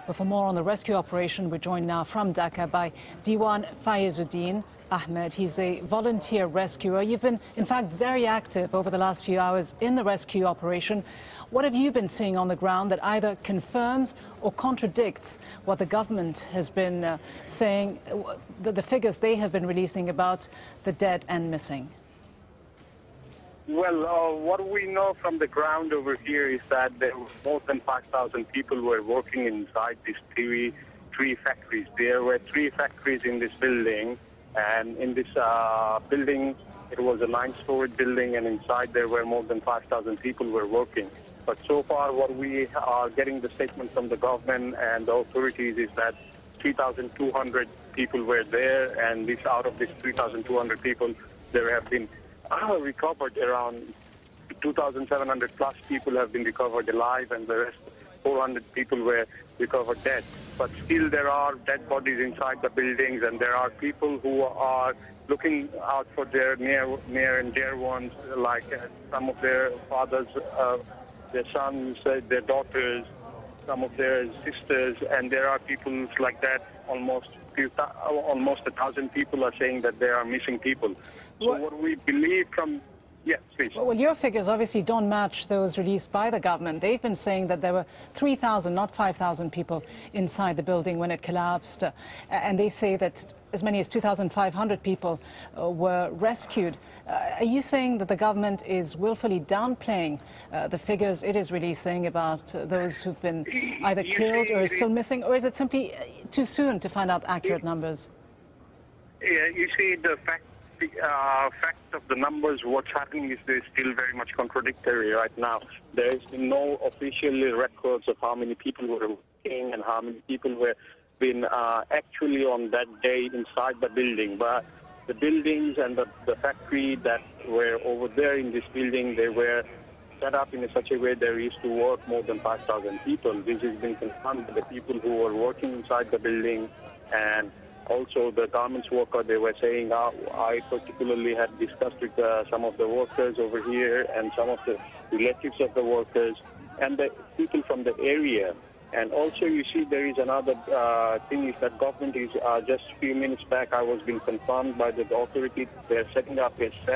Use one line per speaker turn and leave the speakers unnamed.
But for more on the rescue operation, we're joined now from Dhaka by Diwan Faizuddin Ahmed. He's a volunteer rescuer. You've been, in fact, very active over the last few hours in the rescue operation. What have you been seeing on the ground that either confirms or contradicts what the government has been saying, the figures they have been releasing about the dead and missing?
Well, what we know from the ground over here is that there were more than 5,000 people were working inside these three factories. There were 3 factories in this building, and in this building, it was a 9-story building, and inside there were more than 5,000 people were working. But so far, what we are getting the statement from the government and the authorities is that 3,200 people were there, and out of these 3,200 people, there have been recovered around 2,700 plus people have been recovered alive, and the rest 400 people were recovered dead. But still there are dead bodies inside the buildings, and there are people who are looking out for their near and dear ones, like some of their fathers, their sons, their daughters, some of their sisters, and there are people like that. Almost 1,000 people are saying that there are missing people. So what we believe from... Yes, please.
Well, your figures obviously don't match those released by the government. They've been saying that there were 3,000, not 5,000 people inside the building when it collapsed. And they say that as many as 2,500 people were rescued. Are you saying that the government is willfully downplaying the figures it is releasing about those who've been either killed or still missing? Or is it simply too soon to find out accurate numbers?
Yeah, you see, the fact of the numbers, what's happening is they're still very much contradictory right now. There is no official records of how many people were working and how many people were been actually on that day inside the building. But the buildings and the factory that were over there in this building, they were set up in such a way there used to work more than 5,000 people. This has been confirmed by the people who were working inside the building, and also the garments worker. They were saying, I particularly had discussed with some of the workers over here and some of the relatives of the workers and the people from the area. And also, you see, there is another thing is that government is just a few minutes back, I was being confirmed by the authorities, they're setting up a cell